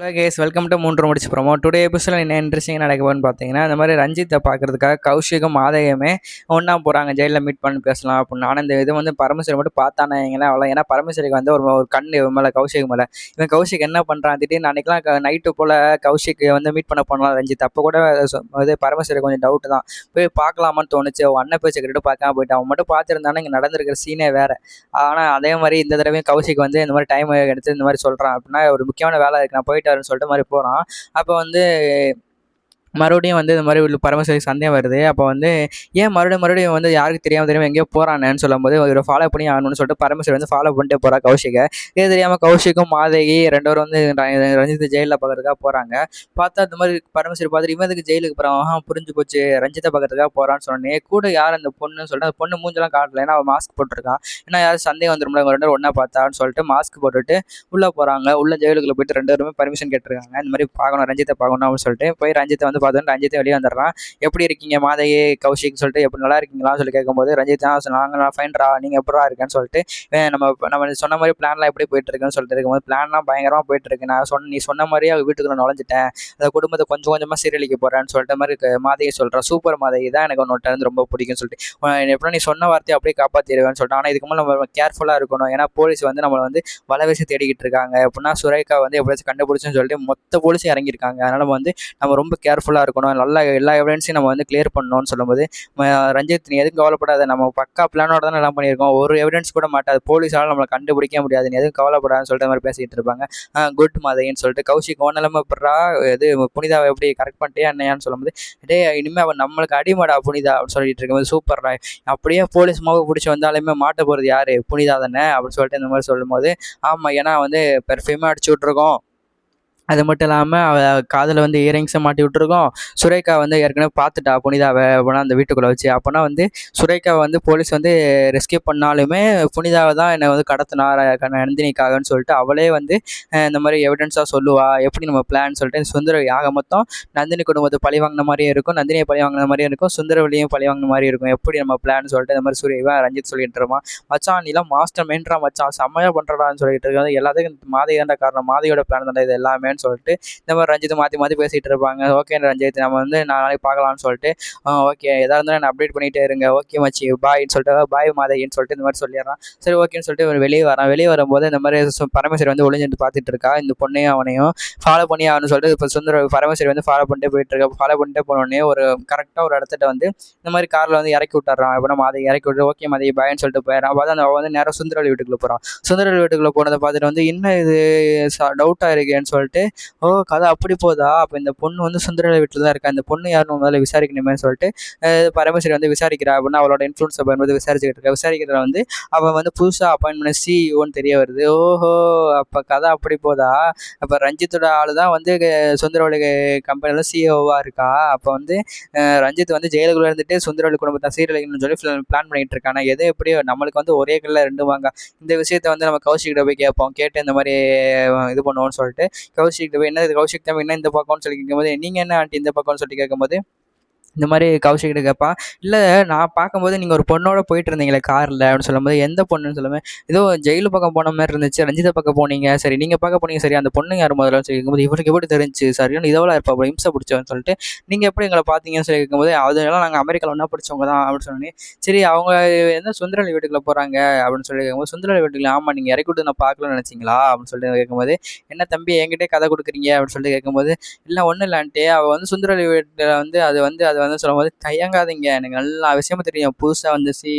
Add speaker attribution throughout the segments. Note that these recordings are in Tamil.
Speaker 1: ஹலோ கேஸ் வெல்கம் டு மூன்று முடிச்சு ப்ரோமோ. டுடே எபிசோட என்ன இன்ட்ரெஸ்டிங் நடக்க போகுதுன்னு பார்த்தீங்கன்னா, இந்த மாதிரி ரஞ்சித்தை பார்க்கறதுக்காக கௌஷிக்கும் மாதவியுமே ஒன்றா போகிறாங்க. ஜெயிலில் மீட் பண்ணி பேசலாம் அப்படின்னு. ஆனால் இந்த இது வந்து பரமேஸ்வரி மட்டும் பார்த்தானே எங்கன்னா அவ்வளோ. ஏன்னா பரமேஸ்வரிக்கு வந்து ஒரு கண் மேலே கௌஷிக் மேலே இவன் கௌஷிக் என்ன பண்ணுறான் திடீர்னு அன்றைக்கெலாம் நைட்டு போல் கௌஷிக் வந்து மீட் பண்ண போனான் ரஞ்சித். அப்போ கூட இது பரமேஸ்வரி கொஞ்சம் டவுட்டு தான், போய் பார்க்கலாமான்னு தோணுச்சு. அவன் அண்ணன் பேச்சை கேட்டு பார்க்காம போயிட்டான். அவன் மட்டும் பார்த்துருந்தானே இங்கே நடந்திருக்கிற சீனே வேறு. ஆனால் அதே மாதிரி இந்த தடவையும் கௌஷிக் வந்து இந்த மாதிரி டைம் எடுத்து இந்த மாதிரி சொல்கிறான் அப்படின்னா ஒரு முக்கியமான வேலை இருக்குது நான் போயிட்டு சொல்லிட்டு மாதிரி போகிறான். அப்போ வந்து மறுபடியும் வந்து இந்த மாதிரி பரமேஸ்வரி சந்தேகம் வருது. அப்போ வந்து ஏன் மறுபடியும் வந்து யாருக்கு தெரியாமல் எங்கேயோ போகிறானேன்னு சொல்லும்போது இவரை ஃபாலோ பண்ணி ஆகணும்னு சொல்லிட்டு பரமேஸ்வரி வந்து ஃபாலோ பண்ணிட்டே போகிறா கௌஷிகை. இது தெரியாமல் கௌஷிக்கும் மாதவி ரெண்டு பேரும் வந்து ரஞ்சித்தை ஜெயிலில் பார்க்கறதுக்காக போகிறாங்க. பார்த்தா இந்த மாதிரி பரமேஸ்வரி பார்த்துட்டு இவன் இதுக்கு ஜெயிலுக்கு போகிறான் புரிஞ்சு போச்சு, ரஞ்சித்தை பார்க்கறதுக்காக போகிறான்னு சொன்னேன். கூட யார் அந்த பொண்ணுன்னு சொல்லிட்டு அந்த பொண்ணு மூஞ்செல்லாம் காட்டல, ஏன்னா அவள் மாஸ்க் போட்டிருக்கான். ஏன்னா யாரும் சந்தேகம் வந்துடும்ல இவங்க ரெண்டு ஒன்றா பார்த்தான்னு சொல்லிட்டு மாஸ்க் போட்டுட்டு உள்ளே போகிறாங்க. உள்ள ஜெயிலுக்குள்ளே போயிட்டு ரெண்டு பேருமே பர்மிஷன் கேட்டிருக்காங்க. இந்த மாதிரி பார்க்கணும் ரஞ்சித்தை பார்க்கணும் அப்படின்னு சொல்லிட்டு போய் ரஞ்சித்தை வந்து பார்த்தோன்னு ரஞ்சித்தை வெளியே வந்துடுறான். எப்படி இருக்கீங்க மாதவி கௌஷிக் சொல்லிட்டு, எப்படி நல்லா இருக்கீங்களான்னு சொல்லி கேட்கும்போது ரஞ்சித் நாங்கள் ஃபைன்ரா, நீங்கள் எப்படா இருக்கேன்னு சொல்லிட்டு நம்ம சொன்ன மாதிரி பிளான்லாம் எப்படி போயிட்டு இருக்குன்னு சொல்லிட்டு இருக்கும்போது பிளான்லாம் பயங்கரமாக போயிட்டு இருக்கு. நீ சொன்ன மாதிரியே அவங்க வீட்டுக்குள்ள நுழைஞ்சிட்டேன், அந்த குடும்பத்தை கொஞ்சம் கொஞ்சமாக சீரழிக்க போகிறேன்னு சொல்லிட்டு மாதிரி மாதவி சொல்கிறேன். சூப்பர் மாதவி தான் எனக்கு ஒன்று வந்து ரொம்ப பிடிக்கும்னு சொல்லிட்டு எப்படின்னா நீ சொன்ன வார்த்தையை அப்படியே காப்பாற்றிடுவேன்னு சொல்லிட்டு. ஆனால் இதுக்கு மேலே நம்ம கேர்ஃபுல்லாக இருக்கணும், ஏன்னா போலீஸ் வந்து நம்மளை வந்து வலைவசி தேடிக்கிட்டு இருக்காங்க அப்படின்னா சுரேகா வந்து எப்படியாச்சும் கண்டுபிடிச்சுன்னு சொல்லிட்டு மொத்த போலீஸும் இறங்கியிருக்காங்க. அதனால் வந்து நம்ம ரொம்ப கேர்ஃபுல்லாக இருக்கணும், நல்லா எல்லா எவிடன்ஸையும் நம்ம வந்து கிளியர் பண்ணணும்னு சொல்லும்போது ரஞ்சித் நீ எதுவும் கவலைப்படாத, நம்ம பக்கா பிளானோட தான் எல்லாம் பண்ணியிருக்கோம், ஒரு எவிடன்ஸ் கூட மாட்டாது, போலீஸால் நம்மளை கண்டுபிடிக்க முடியாது, நீ எதுவும் கவலைப்படாதுன்னு சொல்லிட்டு மாதிரி பேசிகிட்டு இருப்பாங்க. குட் மாதைன்னு சொல்லிட்டு கௌஷிக் ஓ நிலமை படுறா இது புனிதாவை எப்படி கரெக்ட் பண்ணிட்டே என்னையான்னு சொல்லும்போது டே இனிமேல் அவன் நம்மளுக்கு அடிமாடா புனிதா அப்படின்னு சொல்லிட்டு இருக்கும்போது சூப்பர்ரா, அப்படியே போலீஸ் மாவு பிடிச்சி வந்தாலுமே மாட்ட போகிறது யார் புனிதா தானே அப்படின்னு சொல்லிட்டு இந்த மாதிரி சொல்லும்போது ஆமாம், ஏன்னா வந்து பெர்ஃப்யூமே அடிச்சு விட்ருக்கோம், அது மட்டும் இல்லாமல் அவள் காதில் வந்து இயரிங்ஸை மாட்டி விட்டுருக்கோம், சுரேகா வந்து ஏற்கனவே பார்த்துட்டா புனிதாவை அப்படின்னா அந்த வீட்டுக்குள்ளே வச்சு. அப்போனா வந்து சுரேகாவை வந்து போலீஸ் வந்து ரெஸ்கே பண்ணாலுமே புனிதாவை தான் என்னை வந்து கடத்தினா நந்தினிக்காகன்னு சொல்லிட்டு அவளே வந்து இந்த மாதிரி எவிடன்ஸாக சொல்லுவா, எப்படி நம்ம பிளான் சொல்லிட்டு சுந்தரவழி ஆக மொத்தம் நந்தினி குடும்பத்தை பழி வாங்கின மாதிரியே இருக்கும், நந்தினியை பழி வாங்கின மாதிரியே இருக்கும், சுந்தரவழியும் பழி வாங்கின மாதிரி இருக்கும், எப்படி நம்ம பிளான் சொல்லிட்டு இந்த மாதிரி சூரியவா ரஞ்சித் சொல்லிட்டு இருப்பான். மச்சான் நீலாம் மாஸ்டர் மெயின்ரா மச்சான், செம்மையாக பண்ணுறடான்னு சொல்லிட்டு இருக்காங்க. எல்லாத்துக்கும் மாதை தான்டா காரணம், மாதையோட பிளான் தான்டா இது எல்லாமே சொல்லிட்டு இந்த மாதிரி ரஞ்சித் மாற்றி பேசிகிட்டு இருப்பாங்க. ஓகே ரஞ்சித் நம்ம வந்து நாளைக்கு பார்க்கலாம்னு சொல்லிட்டு ஓகே எதாக இருந்தாலும் நான் அப்டேட் பண்ணிகிட்டே இருங்க, ஓகே மச்சி பாய்ன்னு சொல்லிட்டு பாய் மாதைன்னு சொல்லிட்டு இந்த மாதிரி சொல்லிடுறான். சரி ஓகேன்னு சொல்லிட்டு இவர் வெளியே வரான். வெளியே வரும்போது இந்த மாதிரி பரமேஸ்வரி வந்து ஒளிஞ்சிட்டு பார்த்துட்டு இருக்கா. இந்த பொண்ணையும் அவனையும் ஃபாலோ பண்ணி ஆகணும்னு சொல்லிட்டு இப்போ பரமேஸ்வரி வந்து ஃபாலோ பண்ணிட்டு போயிட்டு இருக்கா. ஃபாலோ பண்ணிட்டே போனோடனே ஒரு கரெக்டாக ஒரு இடத்துல வந்து இந்த மாதிரி காரில் வந்து இறக்கி விட்டுறான். அப்படின்னா மாதை இறக்கி விட்டு ஓகே மாதை பாய்ன்னு சொல்லிட்டு போயிடறான். பார்த்தா அவள் வந்து நேரம் சுந்தரவழி வீட்டுக்குள்ளே போகிறான். சுந்தரவழி வீட்டுக்குள்ளே போனதை பார்த்துட்டு வந்து இன்னும் இது டவுட்டாக இருக்கேன்னு சொல்லிட்டு ஓ கதை அப்படி போதா, அப்போ இந்த பொண்ணு வந்து சுந்தரவழி வீட்டில் தான் இருக்கா, இந்த பொண்ணு யாருன்னு முதல்ல விசாரிக்கணுமே சொல்லிட்டு பரமேஸ்வரி வந்து விசாரிக்கிறா. அப்படின்னா அவளோட இன்ஃப்ளூன்ஸை பயன்படுத்தி விசாரிச்சுக்கிட்டு இருக்கா. விசாரிக்கிறத வந்து அவன் வந்து புதுசாக அப்பாயின்மெண்ட் சிஇஓன்னு தெரிய வருது. ஓஹோ அப்போ கதை அப்படி போதா, அப்போ ரஞ்சித்தோட ஆள் தான் வந்து சுந்தரவழி கம்பெனியில் சிஇஓவாக இருக்கா. அப்போ வந்து ரஞ்சித் வந்து ஜெயிலுக்குள்ளே இருந்துட்டு சுந்தரவழி குடும்பத்தை சீரழிக்கணும்னு சொல்லி பிளான் பண்ணிகிட்டு இருக்காங்க. எது எப்படியோ நம்மளுக்கு வந்து ஒரே கல்ல ரெண்டு வாங்க, இந்த விஷயத்தை வந்து நம்ம கௌஷிக்கிட்ட போய் கேட்போம், கேட்டு இந்த மாதிரி இது பண்ணுவோம்னு சொல்லிட்டு கௌஷிக்கிட்ட போய் என்ன இது கௌஷிக் தான் என்ன இந்த பக்கம்னு சொல்லி கேட்கும்போது நீங்கள் என்ன ஆண்டி இந்த பக்கம்னு சொல்லி கேட்கும்போது இந்த மாதிரி கௌஷிக்கிட்ட கேட்பான். இல்லை நான் பார்க்கும்போது நீங்கள் ஒரு பொண்ணோட போயிட்டு இருந்தீங்களே காரில் அப்படின்னு சொல்லும்போது எந்த பொண்ணுன்னு சொல்லுவேன், ஏதோ ஜெயிலு பக்கம் போன மாதிரி இருந்துச்சு, ரஞ்சிதை பக்கம் போனீங்க, சரி நீங்கள் பார்க்க போனீங்க, சரி அந்த பொண்ணு யார் முதல்ல சொல்லி கேட்கும்போது இவருக்கு எப்படி தெரிஞ்சு சரியான இதெல்லாம் இருப்பா அப்போ இம்சை பிடிச்சவன்னு சொல்லிட்டு நீங்கள் எப்படி எங்களை பார்த்தீங்கன்னு சொல்லி கேட்கும்போது அதெல்லாம் நாங்கள் அமெரிக்காவில் ஒன்றா பிடிச்சவங்க தான் அப்படின்னு சொன்னேன். சரி அவங்க எந்த சுந்தரவழி வீட்டுக்குள்ளே போகிறாங்க அப்படின்னு சொல்லி கேட்கும்போது சுந்தரவழி வீட்டுக்குள்ள ஆமாம் நீங்கள் இறக்கி விட்டு நான் பார்க்கலன்னு நினச்சிங்களா அப்படின்னு சொல்லிட்டு கேட்கும்போது என்ன தம்பி என்கிட்டே கதை கொடுக்குறீங்க அப்படின்னு சொல்லிட்டு கேட்கும்போது இல்லை ஒன்றும் இல்லான்ட்டு அவள் வந்து சுந்தரவழி வீட்டில் வந்து அது வந்து சொல்லும்போது தயங்காதீங்க, எனக்கு எல்லா விஷயமும் தெரியும், புதுசாக வந்து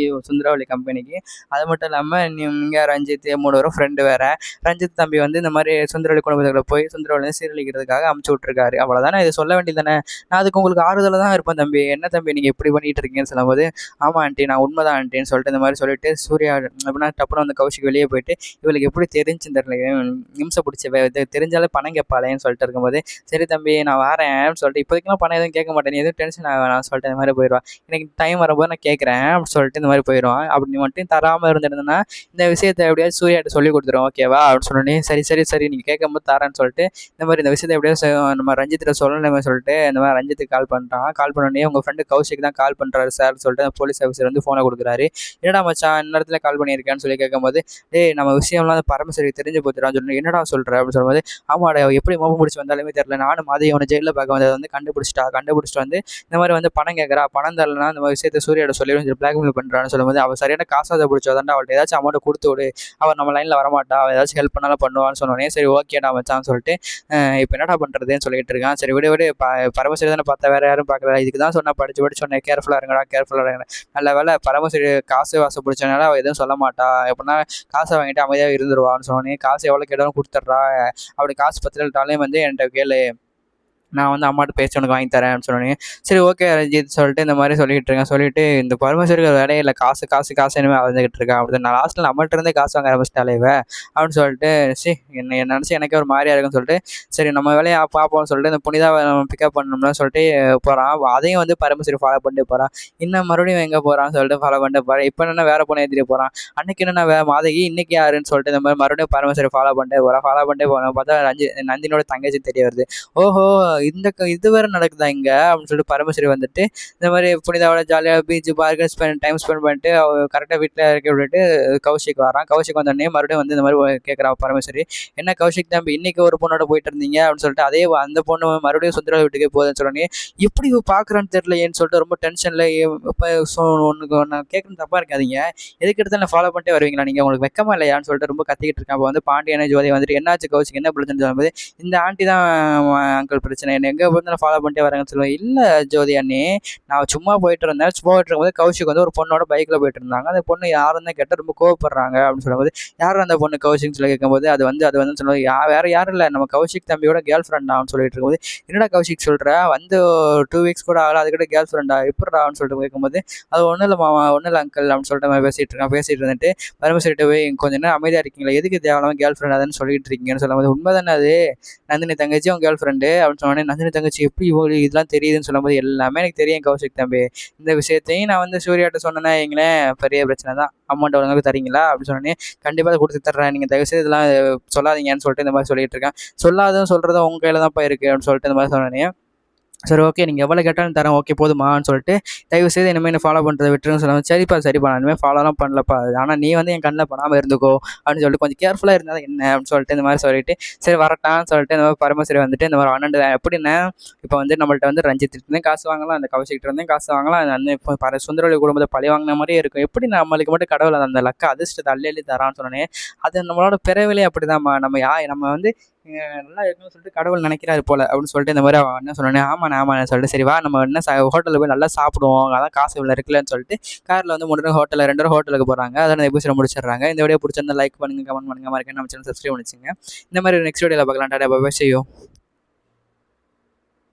Speaker 1: சுந்தரவழி கம்பெனிக்கு, அது மட்டும் இல்லாமல் நீங்கள் ரஞ்சித் 3 பேரும் ஃப்ரெண்டு வேறு, ரஞ்சித் தம்பி வந்து இந்த மாதிரி சுந்தரவழி குடும்பத்துக்குள்ள போய் சுந்தரவழி சீரழிக்கிறதுக்காக அமுச்சு விட்ருக்காரு, அவ்வளோதானே இது சொல்ல வேண்டியது தானே, நான் அதுக்கு உங்களுக்கு ஆறுதலாக தான் இருப்பேன் தம்பி, என்ன தம்பி நீங்கள் இப்படி பண்ணிகிட்டு இருக்கீங்கன்னு சொல்லும்போது ஆமாம் ஆண்டி நான் உண்மைதான் ஆண்டின்னு சொல்லிட்டு இந்த மாதிரி சொல்லிட்டு சூர்யா அப்படின்னா டப்புன்னு வந்து கௌஷிக் வெளியே போயிட்டு இவளுக்கு எப்படி தெரிஞ்சுன்னு தெரியல, நிமிஷம் பிடிச்ச தெரிஞ்சாலே பணம் கேட்பாளேன்னு சொல்லிட்டு இருக்கும்போது சரி தம்பி நான் வரேன் சொல்லிட்டு இப்போதைக்கெல்லாம் பணம் எதுவும் கேட்க மாட்டேன், நீ எதுவும் டென்ஷன் வேணாம்னு சொல்லிட்டு இந்த மாதிரி போயிடுவான். எனக்கு டைம் வரும்போது நான் கேட்குறேன் அப்படின்னு சொல்லிட்டு இந்த மாதிரி போயிடுவான். அப்படி நீ மட்டும் தராமல் இருந்திருந்தேன்னா இந்த விஷயத்தை எப்படியாவது சூர்யாட்ட சொல்லி கொடுத்துரும் ஓகேவா அப்படின்னு சொன்னோடனே சரி சரி சரி நீங்கள் கேட்கும்போது தரேன்னு சொல்லிட்டு இந்த மாதிரி இந்த விஷயத்தை எப்படியாவது நம்ம ரஞ்சித்திட்ட சொல்லணுமே சொல்லிட்டு இந்த மாதிரி ரஞ்சித்துக்கு கால் பண்ணுறான். கால் பண்ணோடனே உங்கள் ஃப்ரெண்டு கௌஷிக் தான் கால் பண்ணுறாரு சார்னு சொல்லிட்டு அந்த போலீஸ் ஆஃபீஸர் வந்து ஃபோனை கொடுக்குறாரு. என்னடா மச்சான் நேரத்தில் கால் பண்ணியிருக்கேன்னு சொல்லி கேட்கும்போது டேய் நம்ம விஷயம்லாம் அந்த பரமேஸ்வரிக்கு தெரிஞ்சு போச்சுடான்னு சொல்லி என்னடா சொல்கிற அப்படின்னு சொல்லும்போது ஆமாடா எப்படி மோப்பம் பிடிச்சி வந்தாலுமே தெரியல நானும் மாதிரி அவனை ஜெயிலில் பார்க்க வந்ததை வந்து கண்டுபிடிச்சிட்டு வந்து இந்த மாதிரி வந்து பணம் கேட்குறா பணம் தரலன்னா இந்த மாதிரி விஷயத்தை சூர்யாட சொல்லி பிளாக்மெயில் பண்ணுறான்னு சொல்லும்போது அவள் சரியான காசாத பிடிச்சதாண்டா அவள்கிட்ட ஏதாச்சும் அமௌண்ட்டை கொடுத்து விடு அவர் நம்ம லைனில் வரமாட்டா அவள் ஏதாச்சும் ஹெல்ப் பண்ணாலும் பண்ணுவான்னு சொன்னோடனே சரி ஓகேடா மச்சான்னு சொல்லிட்டு இப்போ என்னடா பண்ணுறதுன்னு சொல்லிட்டு இருக்கான். சரி விடு பரமேஸ்வரி தானே பார்த்தா வேறு யாரும் பார்க்கல இதுக்கு தான் சொன்னால் படிச்சு சொன்னேன் கேர்ஃபுல்லாக இருங்கடா நல்ல வேலை பரமேஸ்வரி காசு வாசம் பிடிச்சனால அவள் எதுவும் சொல்ல மாட்டா எப்படின்னா காசை வாங்கிட்டு அமைதியாக இருந்துருவான்னு சொன்னோன்னே காசு எவ்வளோ கேட்டாலும் கொடுத்துட்றா அப்படி காசு பத்திரட்டாலையும் வந்து என்கிட்ட கேளு நான் வந்து அம்மாட்ட பேசி உனக்கு வாங்கி தரேன் சொன்னோன்னே சரி ஓகே ரஞ்சித் சொல்லிட்டு இந்த மாதிரி சொல்லிட்டு இருக்கேன். சொல்லிட்டு இந்த பரமேஸ்வருக்கு வேலையே இல்லை காசு இனிமேல் வந்துக்கிட்டு இருக்கேன் அப்படி நான் லாஸ்ட்டில் நம்மள்ட்ட இருந்தே காசு வாங்க ஆரம்பிச்சிட்டாலே அப்படின்னு சொல்லிட்டு என்ன நினச்சி எனக்கே ஒரு மாதிரியா இருக்குன்னு சொல்லிட்டு சரி நம்ம வேலையை பார்ப்போம்னு சொல்லிட்டு இந்த புனிதாவை பிக்கப் பண்ணணும்னு சொல்லிட்டு போகிறான். அதையும் வந்து பரமேஸ்வரி ஃபாலோ பண்ணிட்டு போகிறான். இன்னும் மறுபடியும் எங்கே போகிறான்னு சொல்லிட்டு ஃபாலோ பண்ணிட்டு போகிறேன். இப்போ என்ன வேறு பொண்ணு ஏற்றிட்டு போகிறான். அன்றைக்கி என்னென்ன மாதகி இன்றைக்கி யாருன்னு சொல்லிட்டு இந்த மாதிரி மறுபடியும் பரமேஸ்வரி ஃபாலோ பண்ணிட்டே போகிறேன். பார்த்தா நந்தினோட தங்கச்சி தெரிய வருது. ஓஹோ இது வேறு நடக்குதா இங்கே அப்படின்னு சொல்லிட்டு பரமேஸ்வரி வந்துட்டு இந்த மாதிரி புனிதாவோட ஜாலியாக பீச் பார்க்கு டைம் ஸ்பெண்ட் பண்ணிட்டு அவள் கரெக்டாக வீட்டில் இருக்க விட்டுட்டு கௌஷிக் வரான். கௌஷிக் வந்தோடனே மறுபடியும் வந்து இந்த மாதிரி கேட்குறா பரமேஸ்வரி என்ன கௌஷிக் தம்பி இன்றைக்கி ஒரு பொண்ணோட போயிட்டு இருந்தீங்க அப்படின்னு சொல்லிட்டு அதே அந்த பொண்ணு மறுபடியும் சுந்தர வீட்டுக்கே போகுதுன்னு சொன்னோடனே எப்படி பார்க்குறான்னு தெரியலையேன்னு சொல்லிட்டு ரொம்ப டென்ஷனில் இப்போ ஒன்று நான் கேட்குறது தப்பாக இருக்காதீங்க எதுக்கு எடுத்து நான் ஃபாலோ பண்ணிட்டே வருவீங்களா நீங்கள் உங்களுக்கு வெக்கமா இல்லையான்னு சொல்லிட்டு ரொம்ப கத்திக்கிட்டு இருக்கேன். அப்போ வந்து பாண்டியனை ஜோதி வந்துட்டு என்னாச்சு கௌஷிக் என்ன பிரச்சனை சொல்லும்போது இந்த ஆண்டி தான் அங்கிள் பிரச்சனை என்ன எங்கே போய் நான் ஃபாலோ பண்ணிட்டே வரேன்னு சொல்லுவேன். இல்லை ஜோதி அண்ணி நான் சும்மா போயிட்டு இருக்கும்போது கௌஷிக் வந்து ஒரு பொண்ணோட பைக்கில் போயிட்டு இருந்தாங்க. அந்த பொண்ணு யாருன்னு கேட்டால் ரொம்ப கோவப்படுறாங்க அப்படின்னு சொல்லும்போது யாரும் அந்த பொண்ணு கௌஷிக்னு சொல்லி கேட்கும்போது அது வந்து சொல்லுவது வேறு யாரும் இல்லை நம்ம கௌஷிக் தம்பியோட கேர்ள் ஃப்ரெண்ட் ஆகும்னு சொல்லிட்டு இருக்கும்போது என்னடா கௌஷிக் சொல்கிற வந்து 2 வீக்ஸ் கூட ஆகல அதுக்கிட்ட கேர்ள் ஃப்ரெண்டா எப்படிடான்னு சொல்லிட்டு கேட்கும்போது அது ஒன்றும் இல்லை மாமா ஒன்றும் இல்லை அங்கிள் அப்படின்னு சொல்லிட்டு பேசிட்டு இருந்துட்டு பரமேஸ்வரிட்ட போய் கொஞ்சம் நேரம் அமைதியாக இருக்கீங்களா எதுக்கு தேவையில்லாமல் கேர்ள் ஃப்ரெண்ட் அதுன்னு சொல்லிட்டு இருக்கீங்கன்னு சொல்லும்போது உண்மை தானே அது நந்தினி தங்கச்சி அவன் கேர்ள் ஃப்ரெண்டு அப்படின்னு சொன்னோடனே நந்தினி தங்கச்சி எப்படி இவங்களுக்கு இதெல்லாம் தெரியுதுன்னு சொல்லும்போது எல்லாமே எனக்கு தெரியும் கௌஷிக் தம்பி இந்த விஷயத்தையும் நான் வந்து சூர்யாட்ட சொன்னேன்னா எங்களேன் பெரிய பிரச்சனை தான் அமௌண்ட் ஒழுங்காக தரீங்களா அப்படின்னு சொன்னோன்னே கண்டிப்பாக அதை கொடுத்து தர்றேன் நீங்கள் தயவுசெய்து இதெல்லாம் சொல்லாதீங்கன்னு சொல்லிட்டு இந்த மாதிரி சொல்லிட்டு இருக்கேன். சொல்லாதும் சொல்கிறதும் உங்கள் கையில் தான்ப்பா இருக்குது அப்படின்னு சொல்லிட்டு இந்த மாதிரி சொன்னோன்னே சரி ஓகே நீங்கள் எவ்வளோ கேட்டாலும் தரேன் ஓகே போதுமான்னு சொல்லிட்டு தயவுசெய்து இனிமேல் என்ன ஃபாலோ பண்ணுறதை விட்டுருன்னு சொல்லுவாங்க. சரிப்பா நான் இனிமேல் ஃபாலோலாம் பண்ணலப்பா ஆனால் நீ வந்து என் கண்ணில் படாமல் இருந்துக்கோ அப்படின்னு சொல்லிட்டு கொஞ்சம் கேர்ஃபுல்லாக இருந்தால் என்ன அப்படின்னு சொல்லிட்டு இந்த மாதிரி சொல்லிட்டு சரி வரட்டான்னு சொல்லிட்டு இந்த மாதிரி பரமேஸ்வரி வந்துட்டு இந்த மாதிரி அண்ணன் எப்படின்னா இப்போ வந்து நம்மள்ட்ட வந்து ரஞ்சித்துலேருந்து காசு வாங்கலாம் அந்த கௌஷிக்கிட்ட இருந்தே காசு வாங்கலாம் அந்த இப்போ சுந்தரவழி குடும்பத்தை பழி வாங்கின மாதிரியே இருக்கும் எப்படி நம்மளுக்கு மட்டும் கடவுள் அந்த லக்க அதிர்ஷ்டத்தை அள்ளி தரான்னு சொன்னோன்னே அது நம்மளோட பிறவிலே அப்படி தான்மா நம்ம வந்து நல்லா இருக்குன்னு சொல்லிட்டு கடவுள் நினைக்கிறாரு போல அப்படின்னு சொல்லிட்டு இந்த மாதிரி அவன் என்ன சொன்னேன் ஆமாண்ணே சொல்லிட்டு சரி வா நம்ம என்ன ஹோட்டலில் போய் நல்லா சாப்பிடுவோம் அதான் காசு இவ்வளோ இருக்குல்லன்னு சொல்லிட்டு காரில் வந்து 3 ஹோட்டலில் 2 ஹோட்டலுக்கு போகிறாங்க. அதனால் இந்த எபிசோட முடிச்சிடுறாங்க. இந்த வீடியோ பிடிச்சிருந்தா லைக் பண்ணுங்கள் கமெண்ட் பண்ணுங்கள் மறக்காம நம்ம சேனல் சப்ஸ்கிரைப் பண்ணிச்சுங்க. இந்த மாதிரி நெக்ஸ்ட் வீடியோவில் பார்க்கலாம். Tata bye bye see you.